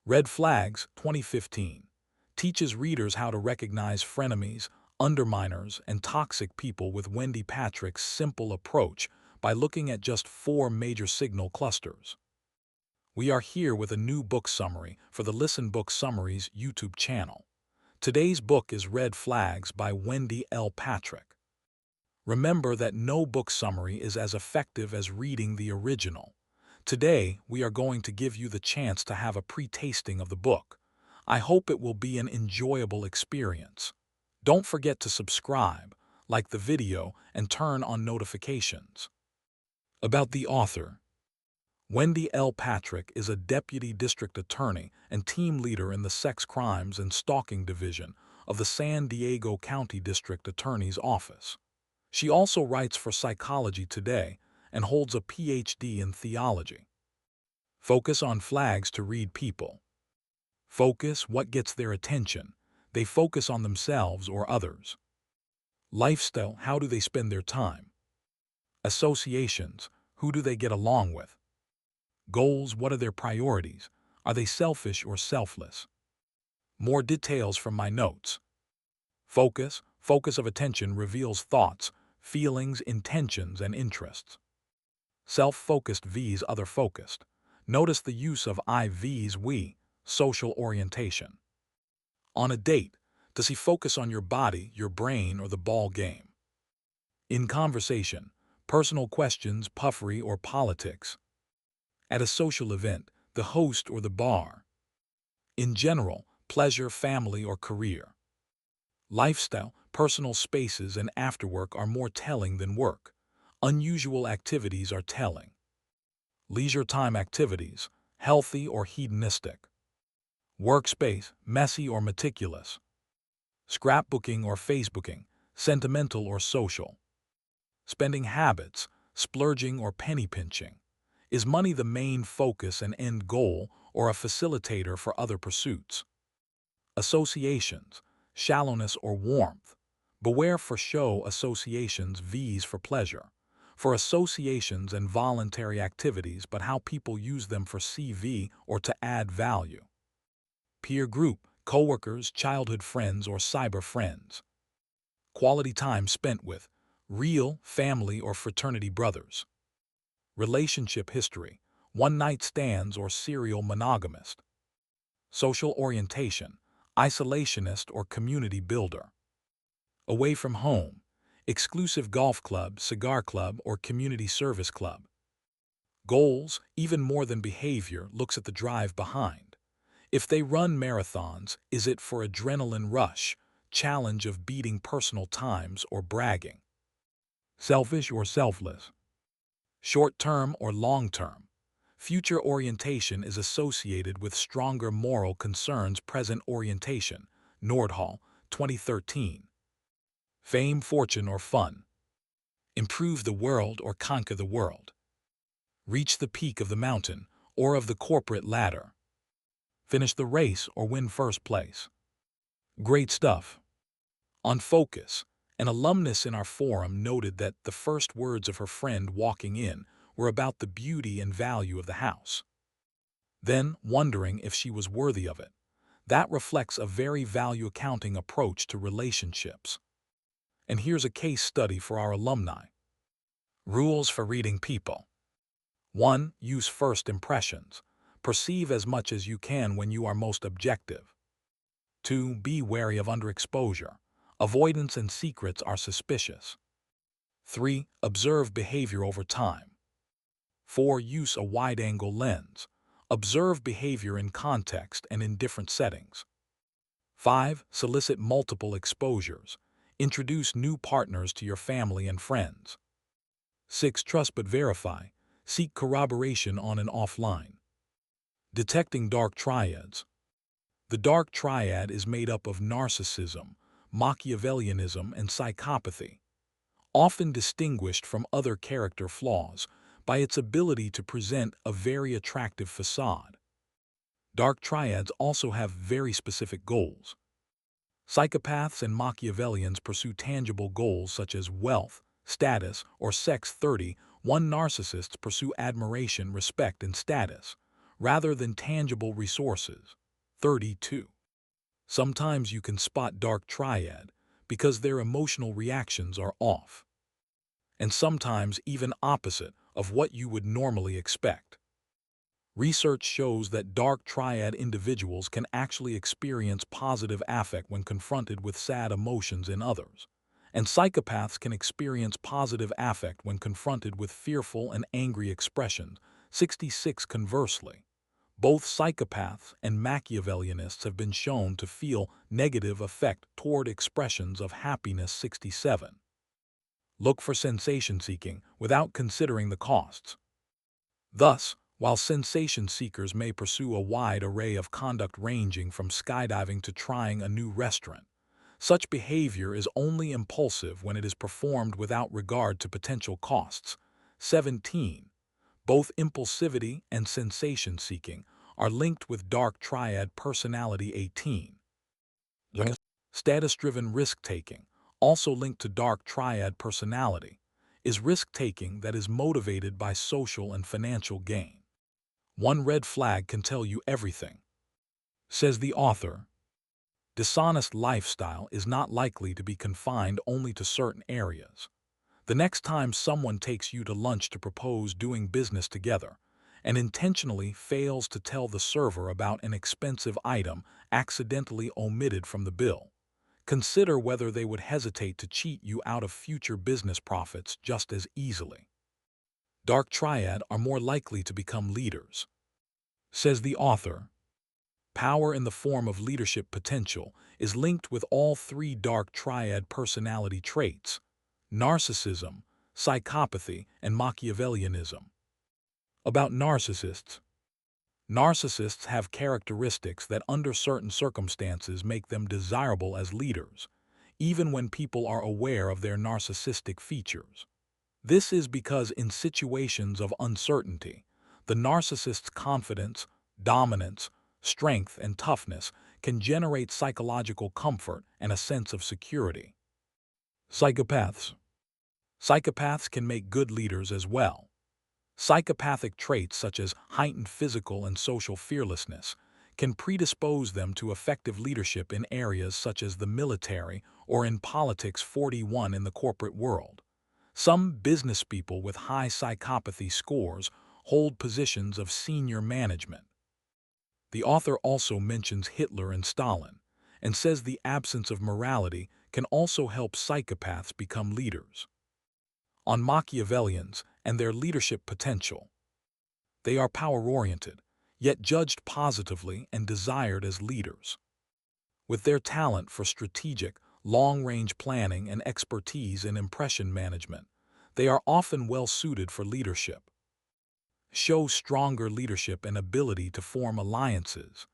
Red Flags, 2015, teaches readers how to recognize frenemies, underminers, and toxic people with Wendy Patrick's simple approach by looking at just 4 major signal clusters. We are here with a new book summary for the Listen Book Summaries YouTube channel. Today's book is Red Flags by Wendy L. Patrick. Remember that no book summary is as effective as reading the original. Today, we are going to give you the chance to have a pre-tasting of the book. I hope it will be an enjoyable experience. Don't forget to subscribe, like the video, and turn on notifications. About the author. Wendy L. Patrick is a deputy district attorney and team leader in the Sex Crimes and Stalking Division of the San Diego County District Attorney's Office. She also writes for Psychology Today and holds a PhD in theology. Focus on flags to read people. Focus what gets their attention. They focus on themselves or others. Lifestyle, how do they spend their time? Associations, who do they get along with? Goals, what are their priorities? Are they selfish or selfless? More details from my notes. Focus of attention reveals thoughts, feelings, intentions, and interests. Self-focused vs. other-focused. Notice the use of I vs. we, social orientation. On a date, does he focus on your body, your brain, or the ball game? In conversation, personal questions, puffery, or politics. At a social event, the host or the bar. In general, pleasure, family, or career. Lifestyle, personal spaces, and afterwork are more telling than work. Unusual activities are telling. Leisure time activities, healthy or hedonistic. Workspace, messy or meticulous. Scrapbooking or Facebooking, sentimental or social. Spending habits, splurging or penny pinching. Is money the main focus and end goal, or a facilitator for other pursuits? Associations, shallowness or warmth. Beware for show associations vs. for pleasure. For associations and voluntary activities, but how people use them for CV or to add value. Peer group, coworkers, childhood friends, or cyber friends. Quality time spent with real, family, or fraternity brothers. Relationship history, one-night stands or serial monogamist. Social orientation, isolationist or community builder. Away from home, exclusive golf club, cigar club, or community service club. Goals, even more than behavior, looks at the drive behind. If they run marathons, is it for adrenaline rush, challenge of beating personal times, or bragging? Selfish or selfless? Short-term or long-term? Future orientation is associated with stronger moral concerns. Present orientation, Nordhall, 2013. Fame, fortune, or fun? Improve the world or conquer the world? Reach the peak of the mountain or of the corporate ladder? Finish the race or win first place? Great stuff. On focus, an alumnus in our forum noted that the first words of her friend walking in were about the beauty and value of the house. Then, wondering if she was worthy of it. That reflects a very value accounting approach to relationships. And here's a case study for our alumni. Rules for reading people. 1. Use first impressions. Perceive as much as you can when you are most objective. 2. Be wary of underexposure. Avoidance and secrets are suspicious. 3. Observe behavior over time. 4. Use a wide-angle lens. Observe behavior in context and in different settings. 5. Solicit multiple exposures. Introduce new partners to your family and friends. 6. Trust but verify. Seek corroboration on and offline. Detecting Dark Triads. The Dark Triad is made up of narcissism, Machiavellianism, and psychopathy, often distinguished from other character flaws by its ability to present a very attractive facade. Dark Triads also have very specific goals. Psychopaths and Machiavellians pursue tangible goals such as wealth, status, or sex. 30. Narcissists pursue admiration, respect, and status, rather than tangible resources. 32. Sometimes you can spot Dark Triad because their emotional reactions are off, and sometimes even opposite of what you would normally expect. Research shows that Dark Triad individuals can actually experience positive affect when confronted with sad emotions in others, and psychopaths can experience positive affect when confronted with fearful and angry expressions. 66. Conversely, both psychopaths and Machiavellianists have been shown to feel negative affect toward expressions of happiness. 67. Look for sensation seeking without considering the costs. Thus, while sensation seekers may pursue a wide array of conduct ranging from skydiving to trying a new restaurant, such behavior is only impulsive when it is performed without regard to potential costs. 17. Both impulsivity and sensation seeking are linked with Dark Triad personality. 18. Status-driven risk-taking, also linked to Dark Triad personality, is risk-taking that is motivated by social and financial gain. One red flag can tell you everything. Says the author, dishonest lifestyle is not likely to be confined only to certain areas. The next time someone takes you to lunch to propose doing business together and intentionally fails to tell the server about an expensive item accidentally omitted from the bill, consider whether they would hesitate to cheat you out of future business profits just as easily. Dark Triad are more likely to become leaders. Says the author, power in the form of leadership potential is linked with all three Dark Triad personality traits: narcissism, psychopathy, and Machiavellianism. About narcissists. Narcissists have characteristics that under certain circumstances make them desirable as leaders, even when people are aware of their narcissistic features. This is because in situations of uncertainty, the narcissist's confidence, dominance, strength, and toughness can generate psychological comfort and a sense of security. Psychopaths. Psychopaths can make good leaders as well. Psychopathic traits such as heightened physical and social fearlessness can predispose them to effective leadership in areas such as the military or in politics. 41. In the corporate world, some businesspeople with high psychopathy scores hold positions of senior management. The author also mentions Hitler and Stalin and says the absence of morality can also help psychopaths become leaders. On Machiavellians and their leadership potential. They are power-oriented, yet judged positively and desired as leaders. With their talent for strategic, long-range planning and expertise in impression management, they are often well-suited for leadership. Show stronger leadership and ability to form alliances.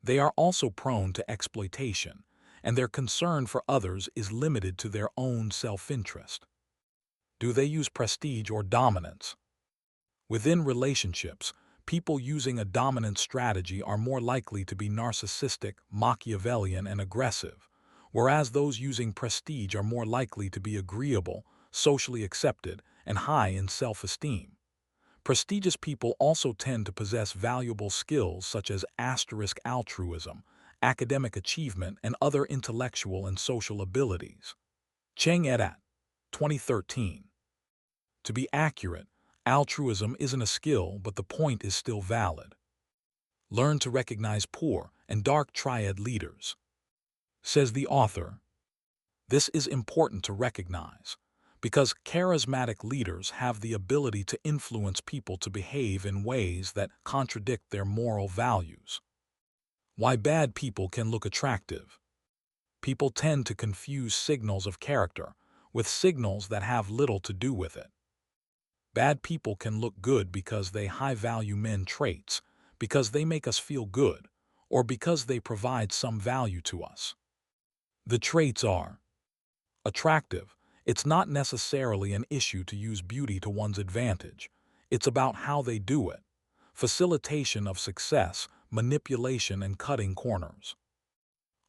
They are also prone to exploitation, and their concern for others is limited to their own self-interest. Do they use prestige or dominance? Within relationships, people using a dominant strategy are more likely to be narcissistic, Machiavellian, and aggressive, whereas those using prestige are more likely to be agreeable, socially accepted, and high in self-esteem. Prestigious people also tend to possess valuable skills such as altruism, academic achievement, and other intellectual and social abilities. Cheng et al. 2013. To be accurate, altruism isn't a skill, but the point is still valid. Learn to recognize poor and Dark Triad leaders. Says the author, this is important to recognize because charismatic leaders have the ability to influence people to behave in ways that contradict their moral values. Why bad people can look attractive. People tend to confuse signals of character with signals that have little to do with it. Bad people can look good because they high-value men traits, because they make us feel good, or because they provide some value to us. The traits are attractive. It's not necessarily an issue to use beauty to one's advantage. It's about how they do it. Facilitation of success, manipulation, and cutting corners.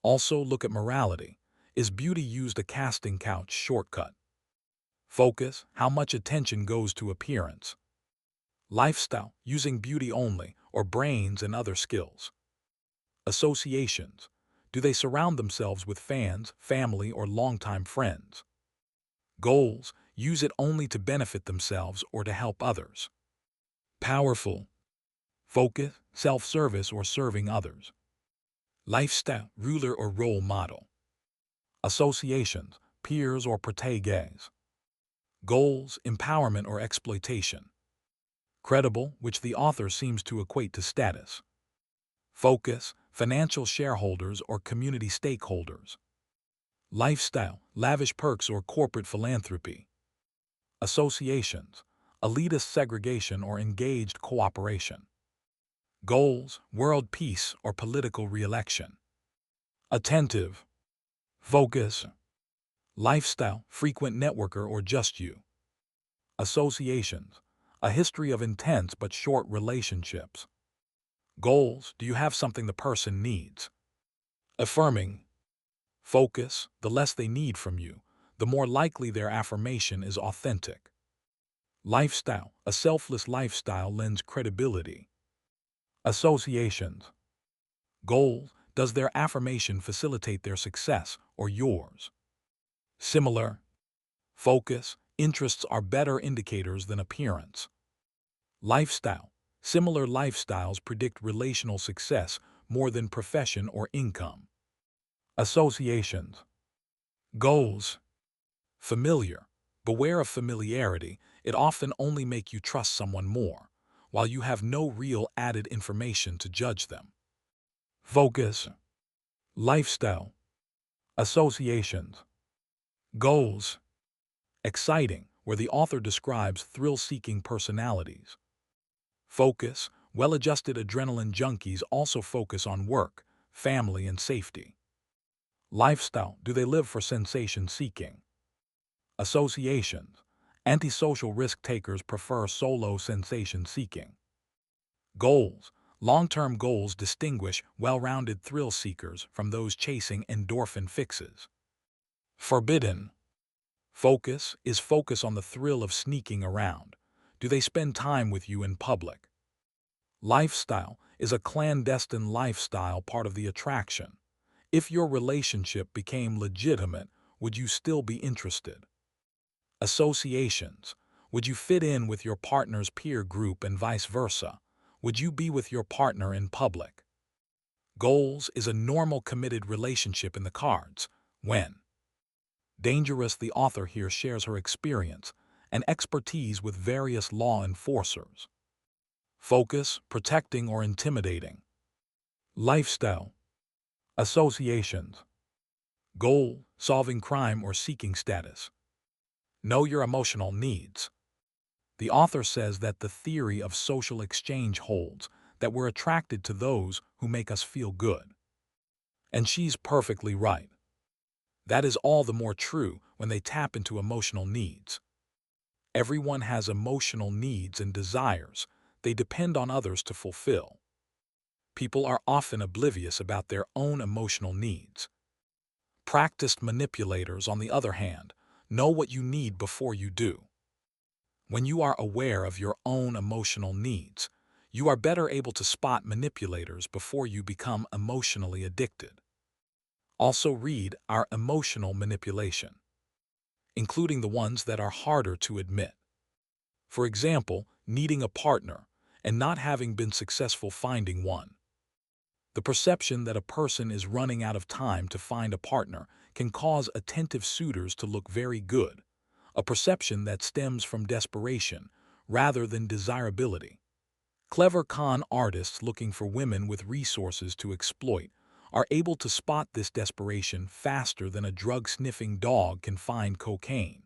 Also look at morality. Is beauty used a casting couch shortcut? Focus, how much attention goes to appearance. Lifestyle, using beauty only, or brains and other skills. Associations, do they surround themselves with fans, family, or longtime friends? Goals, use it only to benefit themselves or to help others. Powerful, focus, self-service, or serving others. Lifestyle, ruler or role model. Associations, peers or proteges. Goals, empowerment or exploitation. Credible, which the author seems to equate to status. Focus, financial shareholders or community stakeholders. Lifestyle, lavish perks or corporate philanthropy. Associations, elitist segregation or engaged cooperation. Goals, world peace or political re-election. Attentive, focus. Lifestyle, frequent networker or just you. Associations, a history of intense but short relationships. Goals, do you have something the person needs? Affirming, focus, the less they need from you, the more likely their affirmation is authentic. Lifestyle, a selfless lifestyle lends credibility. Associations. Goal, does their affirmation facilitate their success or yours? Similar. Focus, interests are better indicators than appearance. Lifestyle, similar lifestyles predict relational success more than profession or income. Associations. Goals. Familiar, beware of familiarity, it often only makes you trust someone more, while you have no real added information to judge them. Focus. Lifestyle. Associations. Goals. Exciting, where the author describes thrill-seeking personalities. Focus. Well-adjusted adrenaline junkies also focus on work, family, and safety. Lifestyle. Do they live for sensation-seeking? Associations. Antisocial risk-takers prefer solo sensation-seeking. Goals. Long-term goals distinguish well-rounded thrill-seekers from those chasing endorphin fixes. Forbidden. Focus is focus on the thrill of sneaking around. Do they spend time with you in public? Lifestyle is a clandestine lifestyle part of the attraction. If your relationship became legitimate, would you still be interested? Associations. Would you fit in with your partner's peer group and vice versa? Would you be with your partner in public? Goals is a normal committed relationship in the cards. When? Dangerous, the author here shares her experience and expertise with various law enforcers. Focus, protecting or intimidating. Lifestyle. Associations. Goal, solving crime or seeking status. Know your emotional needs. The author says that the theory of social exchange holds, that we're attracted to those who make us feel good. And she's perfectly right. That is all the more true when they tap into emotional needs. Everyone has emotional needs and desires they depend on others to fulfill. People are often oblivious about their own emotional needs. Practiced manipulators, on the other hand, know what you need before you do. When you are aware of your own emotional needs, you are better able to spot manipulators before you become emotionally addicted. Also read Our Emotional Manipulation, including the ones that are harder to admit. For example, needing a partner and not having been successful finding one. The perception that a person is running out of time to find a partner can cause attentive suitors to look very good, a perception that stems from desperation rather than desirability. Clever con artists looking for women with resources to exploit are able to spot this desperation faster than a drug-sniffing dog can find cocaine.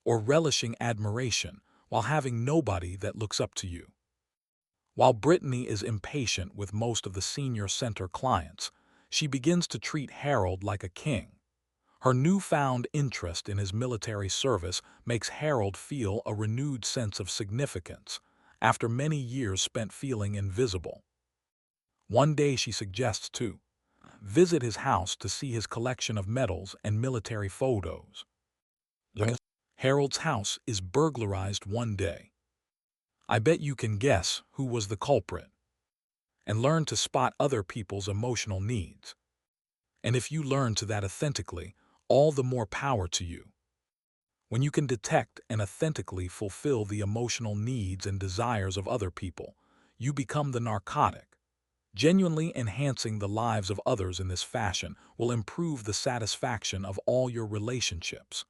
Or relishing admiration while having nobody that looks up to you. While Brittany is impatient with most of the senior center clients, she begins to treat Harold like a king. Her newfound interest in his military service makes Harold feel a renewed sense of significance, after many years spent feeling invisible. One day she suggests to visit his house to see his collection of medals and military photos. Harold's house is burglarized one day. I bet you can guess who was the culprit, and learn to spot other people's emotional needs. And if you learn to that authentically, all the more power to you. When you can detect and authentically fulfill the emotional needs and desires of other people, you become the narcotic. Genuinely enhancing the lives of others in this fashion will improve the satisfaction of all your relationships.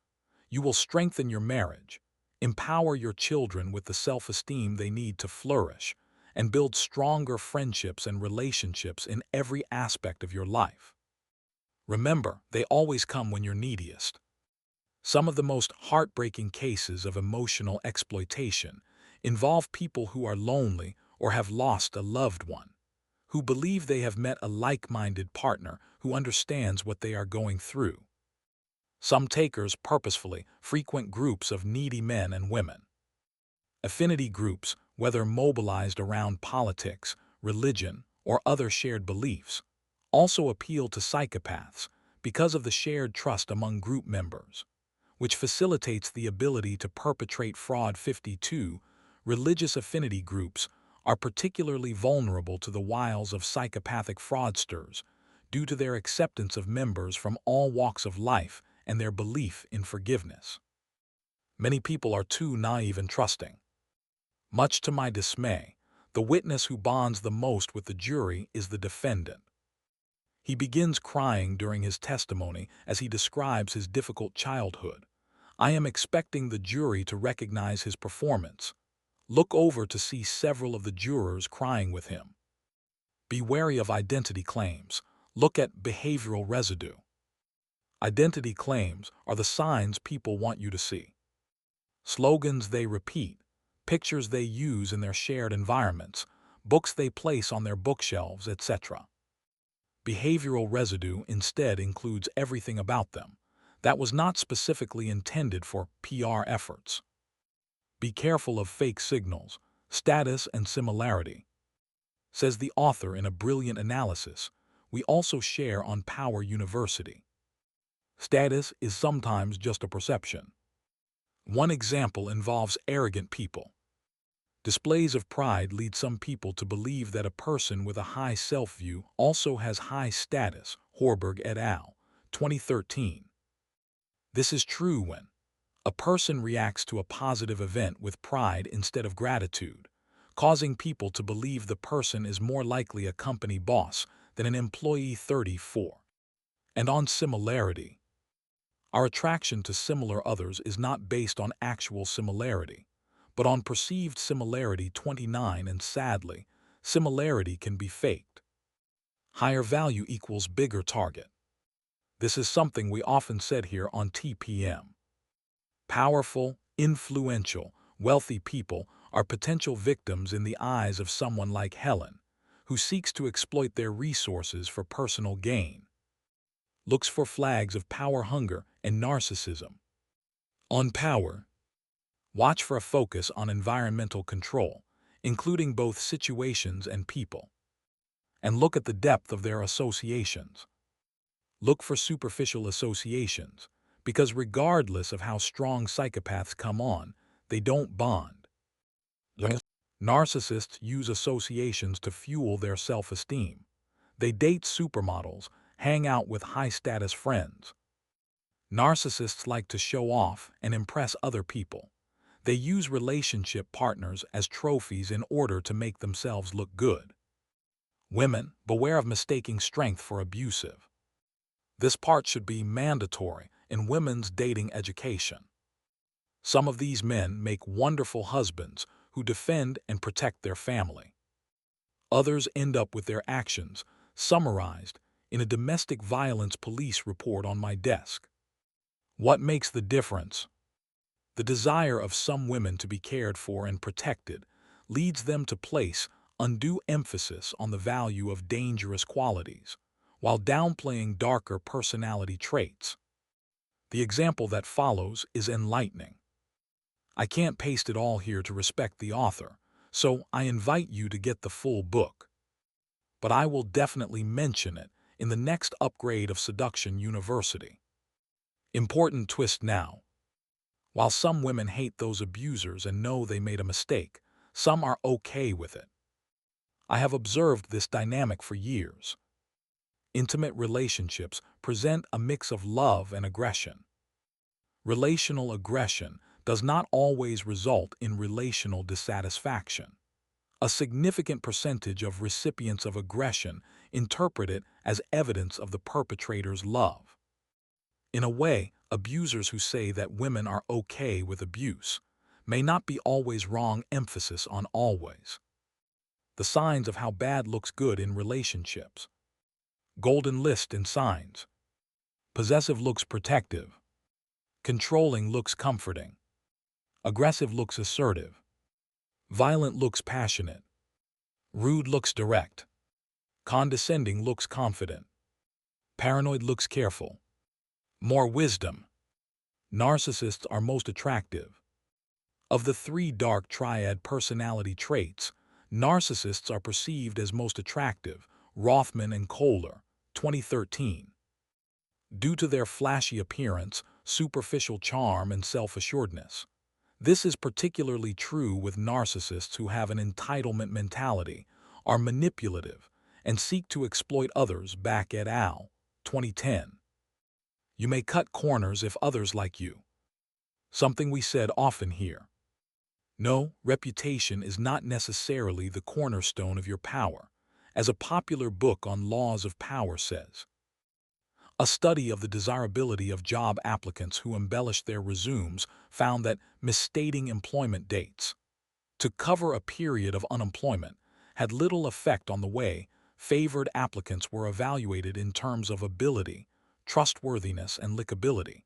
You will strengthen your marriage, empower your children with the self-esteem they need to flourish, and build stronger friendships and relationships in every aspect of your life. Remember, they always come when you're neediest. Some of the most heartbreaking cases of emotional exploitation involve people who are lonely or have lost a loved one, who believe they have met a like-minded partner who understands what they are going through. Some takers purposefully frequent groups of needy men and women. Affinity groups, whether mobilized around politics, religion, or other shared beliefs, also appeal to psychopaths because of the shared trust among group members, which facilitates the ability to perpetrate fraud. 52. Religious affinity groups are particularly vulnerable to the wiles of psychopathic fraudsters due to their acceptance of members from all walks of life and their belief in forgiveness. Many people are too naive and trusting. Much to my dismay, the witness who bonds the most with the jury is the defendant. He begins crying during his testimony as he describes his difficult childhood. I am expecting the jury to recognize his performance. Look over to see several of the jurors crying with him. Be wary of identity claims. Look at behavioral residue. Identity claims are the signs people want you to see. Slogans they repeat, pictures they use in their shared environments, books they place on their bookshelves, etc. Behavioral residue instead includes everything about them that was not specifically intended for PR efforts. Be careful of fake signals, status, and similarity. Says the author in a brilliant analysis we also share on Power University. Status is sometimes just a perception. One example involves arrogant people. Displays of pride lead some people to believe that a person with a high self-view also has high status. Horberg et al., 2013. This is true when a person reacts to a positive event with pride instead of gratitude, causing people to believe the person is more likely a company boss than an employee. 34. And on similarity. Our attraction to similar others is not based on actual similarity, but on perceived similarity. 29. And sadly, similarity can be faked. Higher value equals bigger target. This is something we often said here on TPM. Powerful, influential, wealthy people are potential victims in the eyes of someone like Helen, who seeks to exploit their resources for personal gain. Looks for flags of power hunger and narcissism. On power, watch for a focus on environmental control, including both situations and people. And look at the depth of their associations. Look for superficial associations, because regardless of how strong psychopaths come on, they don't bond. Narcissists use associations to fuel their self-esteem. They date supermodels, hang out with high-status friends. Narcissists like to show off and impress other people. They use relationship partners as trophies in order to make themselves look good. Women, beware of mistaking strength for abusive. This part should be mandatory in women's dating education. Some of these men make wonderful husbands who defend and protect their family. Others end up with their actions summarized in a domestic violence police report on my desk. What makes the difference? The desire of some women to be cared for and protected leads them to place undue emphasis on the value of dangerous qualities, while downplaying darker personality traits. The example that follows is enlightening. I can't paste it all here to respect the author, so I invite you to get the full book. But I will definitely mention it in the next upgrade of Seduction University. Important twist now. While some women hate those abusers and know they made a mistake, some are okay with it. I have observed this dynamic for years. Intimate relationships present a mix of love and aggression. Relational aggression does not always result in relational dissatisfaction. A significant percentage of recipients of aggression interpret it as evidence of the perpetrator's love. In a way, abusers who say that women are okay with abuse may not be always wrong. Emphasis on always. The signs of how bad looks good in relationships. Golden list in signs. Possessive looks protective. Controlling looks comforting. Aggressive looks assertive. Violent looks passionate. Rude looks direct. Condescending looks confident. Paranoid looks careful. More wisdom. Narcissists are most attractive. Of the 3 Dark Triad personality traits, narcissists are perceived as most attractive, Rothman and Kohler, 2013. Due to their flashy appearance, superficial charm, and self-assuredness. This is particularly true with narcissists who have an entitlement mentality, are manipulative, and seek to exploit others. Back et al., 2010. You may cut corners if others like you. Something we said often here. No, reputation is not necessarily the cornerstone of your power, as a popular book on laws of power says. A study of the desirability of job applicants who embellished their resumes found that misstating employment dates to cover a period of unemployment had little effect on the way favored applicants were evaluated in terms of ability, trustworthiness, and likability,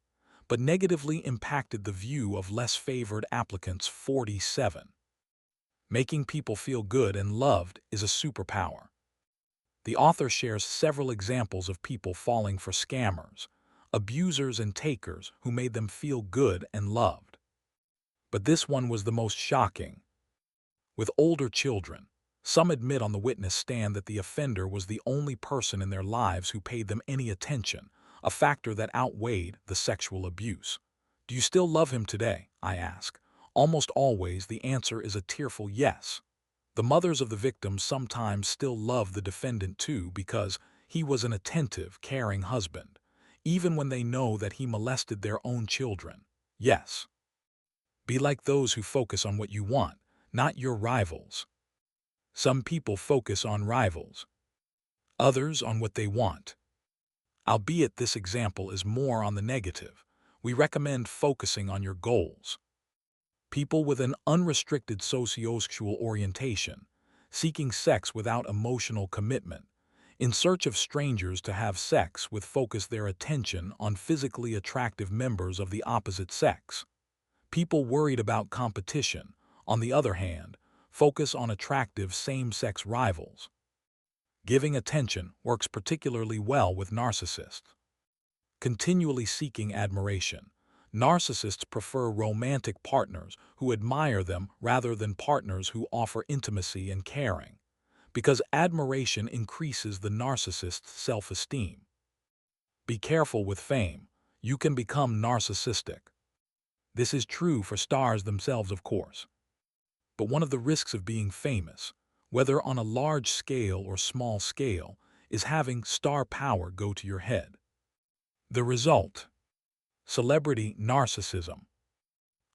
but negatively impacted the view of less favored applicants. 47. Making people feel good and loved is a superpower. The author shares several examples of people falling for scammers, abusers, and takers who made them feel good and loved. But this one was the most shocking. With older children, some admit on the witness stand that the offender was the only person in their lives who paid them any attention, a factor that outweighed the sexual abuse. Do you still love him today? I ask. Almost always the answer is a tearful yes. The mothers of the victims sometimes still love the defendant too because he was an attentive, caring husband, even when they know that he molested their own children. Yes. Be like those who focus on what you want, not your rivals. Some people focus on rivals, others on what they want. Albeit this example is more on the negative, we recommend focusing on your goals. People with an unrestricted sociosexual orientation, seeking sex without emotional commitment, in search of strangers to have sex with focus their attention on physically attractive members of the opposite sex. People worried about competition, on the other hand, focus on attractive same-sex rivals. Giving attention works particularly well with narcissists. Continually seeking admiration. Narcissists prefer romantic partners who admire them rather than partners who offer intimacy and caring, because admiration increases the narcissist's self-esteem. Be careful with fame. You can become narcissistic. This is true for stars themselves, of course. But one of the risks of being famous, whether on a large scale or small scale, is having star power go to your head. The result: celebrity narcissism.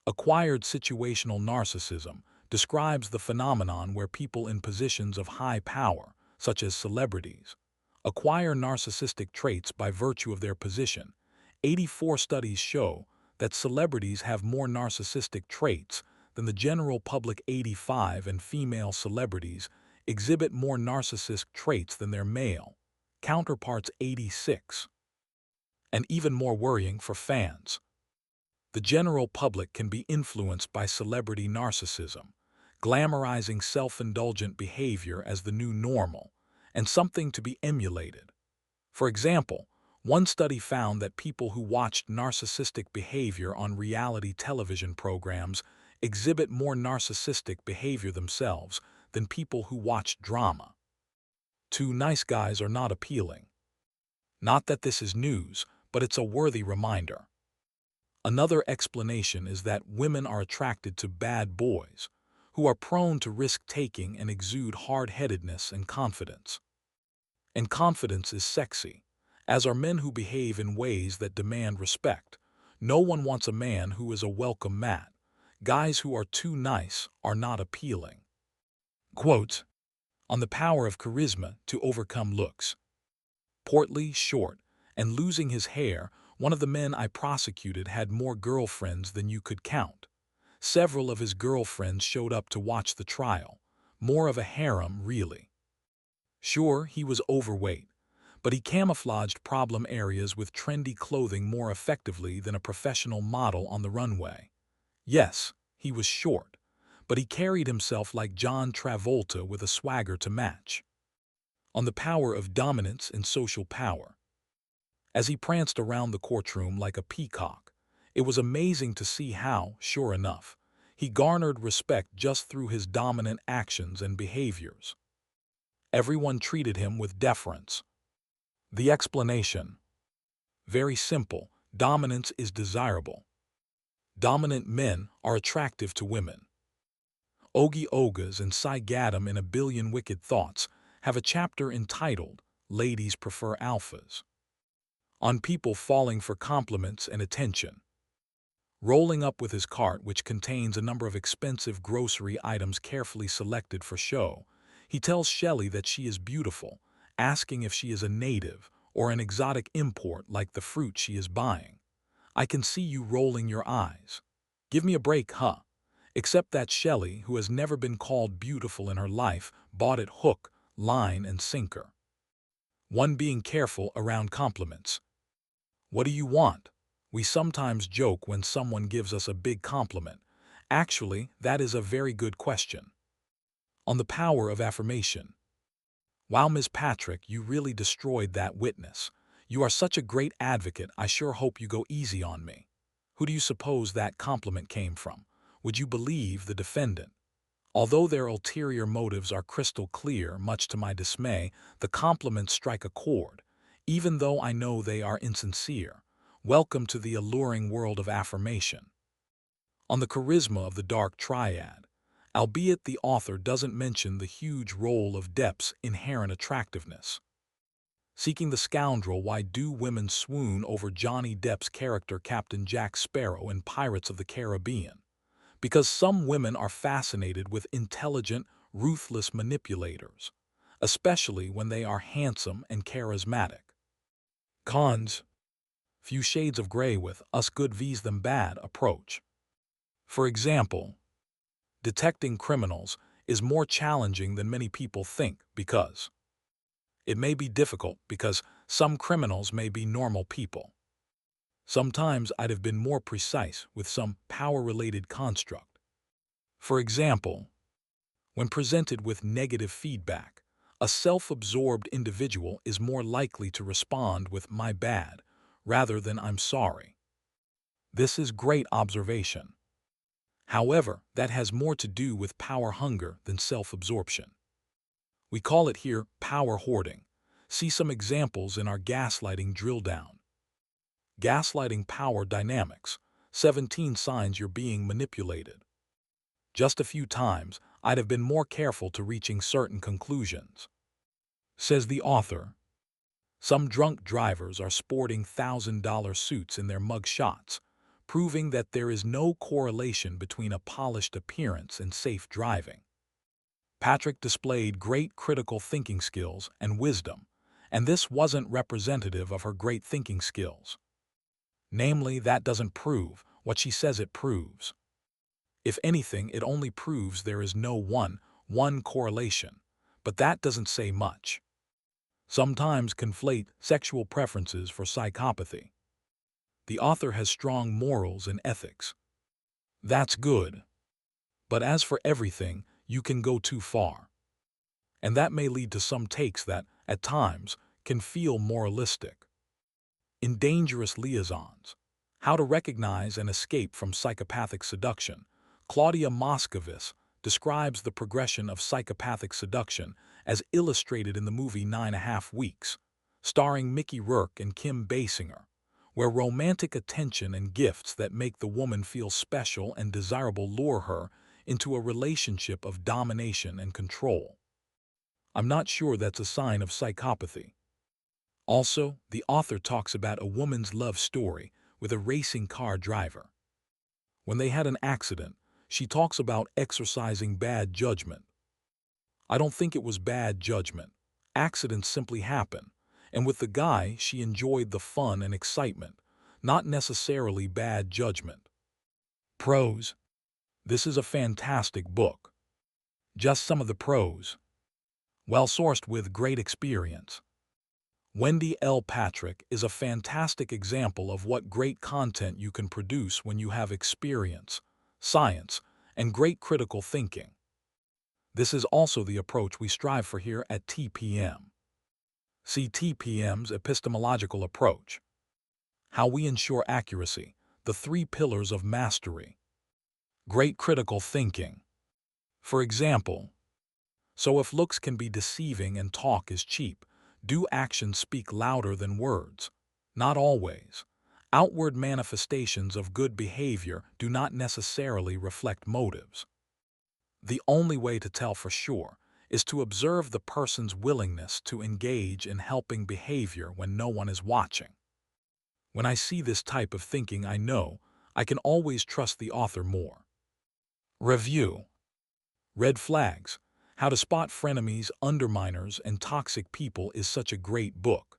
Acquired situational narcissism describes the phenomenon where people in positions of high power, such as celebrities, acquire narcissistic traits by virtue of their position. 84 studies show that celebrities have more narcissistic traits than the general public. 85 and female celebrities exhibit more narcissistic traits than their male counterparts. 86. And even more worrying for fans. The general public can be influenced by celebrity narcissism, glamorizing self-indulgent behavior as the new normal and something to be emulated. For example, one study found that people who watched narcissistic behavior on reality television programs exhibit more narcissistic behavior themselves than people who watched drama. 2 nice guys are not appealing. Not that this is news, but it's a worthy reminder. Another explanation is that women are attracted to bad boys, who are prone to risk-taking and exude hard-headedness and confidence. And confidence is sexy, as are men who behave in ways that demand respect. No one wants a man who is a welcome mat. Guys who are too nice are not appealing. Quote, on the power of charisma to overcome looks. Portly, short, and losing his hair, one of the men I prosecuted had more girlfriends than you could count. Several of his girlfriends showed up to watch the trial. More of a harem, really. Sure, he was overweight, but he camouflaged problem areas with trendy clothing more effectively than a professional model on the runway. Yes, he was short, but he carried himself like John Travolta with a swagger to match. On the power of dominance and social power. As he pranced around the courtroom like a peacock, it was amazing to see how, sure enough, he garnered respect just through his dominant actions and behaviors. Everyone treated him with deference. The explanation. Very simple. Dominance is desirable. Dominant men are attractive to women. Ogie Ogas and Cy Gaddam in A Billion Wicked Thoughts have a chapter entitled Ladies Prefer Alphas. On people falling for compliments and attention. Rolling up with his cart, which contains a number of expensive grocery items carefully selected for show, he tells Shelley that she is beautiful, asking if she is a native or an exotic import like the fruit she is buying. I can see you rolling your eyes. Give me a break, huh? Except that Shelley, who has never been called beautiful in her life, bought it hook, line, and sinker. One being careful around compliments. What do you want? We sometimes joke when someone gives us a big compliment. Actually, that is a very good question. On the power of affirmation. Wow, Ms. Patrick, you really destroyed that witness. You are such a great advocate, I sure hope you go easy on me. Who do you suppose that compliment came from? Would you believe the defendant? Although their ulterior motives are crystal clear, much to my dismay, the compliments strike a chord, even though I know they are insincere. Welcome to the alluring world of affirmation. On the charisma of the Dark Triad, albeit the author doesn't mention the huge role of Depp's inherent attractiveness. Seeking the scoundrel, why do women swoon over Johnny Depp's character Captain Jack Sparrow in Pirates of the Caribbean? Because some women are fascinated with intelligent, ruthless manipulators, especially when they are handsome and charismatic. Cons. Few shades of gray with us good vs them bad approach. For example, detecting criminals is more challenging than many people think because it may be difficult because some criminals may be normal people. Sometimes I'd have been more precise with some power-related construct. For example, when presented with negative feedback, a self-absorbed individual is more likely to respond with "my bad" rather than "I'm sorry." This is great observation. However, that has more to do with power hunger than self-absorption. We call it here power hoarding. See some examples in our gaslighting drill down. Gaslighting power dynamics. 17 signs you're being manipulated. Just a few times, I'd have been more careful to reaching certain conclusions. Says the author. Some drunk drivers are sporting $1,000 suits in their mug shots, proving that there is no correlation between a polished appearance and safe driving. Patrick displayed great critical thinking skills and wisdom, and this wasn't representative of her great thinking skills. Namely, that doesn't prove what she says it proves. If anything, it only proves there is no one correlation, but that doesn't say much. Sometimes conflate sexual preferences for psychopathy. The author has strong morals and ethics. That's good. But as for everything, you can go too far. And that may lead to some takes that, at times, can feel moralistic. In Dangerous Liaisons, How to Recognize and Escape from Psychopathic Seduction, Claudia Moscovitz describes the progression of psychopathic seduction as illustrated in the movie 9½ Weeks, starring Mickey Rourke and Kim Basinger, where romantic attention and gifts that make the woman feel special and desirable lure her into a relationship of domination and control. I'm not sure that's a sign of psychopathy. Also, the author talks about a woman's love story with a racing car driver. When they had an accident, she talks about exercising bad judgment. I don't think it was bad judgment. Accidents simply happen, and with the guy, she enjoyed the fun and excitement, not necessarily bad judgment. Pros. This is a fantastic book. Just some of the pros. Well-sourced with great experience. Wendy L. Patrick is a fantastic example of what great content you can produce when you have experience, science, and great critical thinking. This is also the approach we strive for here at TPM. See TPM's epistemological approach. How we ensure accuracy, the 3 pillars of mastery. Great critical thinking. For example, so if looks can be deceiving and talk is cheap, do actions speak louder than words? Not always. Outward manifestations of good behavior do not necessarily reflect motives. The only way to tell for sure is to observe the person's willingness to engage in helping behavior when no one is watching. When I see this type of thinking, I know I can always trust the author more. Review. Red Flags. How to Spot Frenemies, Underminers, and Toxic People is such a great book.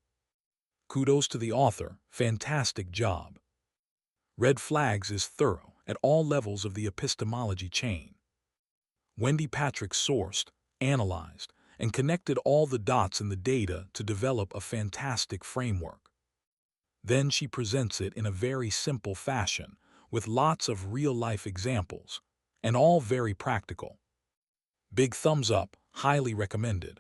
Kudos to the author, fantastic job. Red Flags is thorough at all levels of the epistemology chain. Wendy Patrick sourced, analyzed, and connected all the dots in the data to develop a fantastic framework. Then she presents it in a very simple fashion, with lots of real-life examples, and all very practical. Big thumbs up, highly recommended.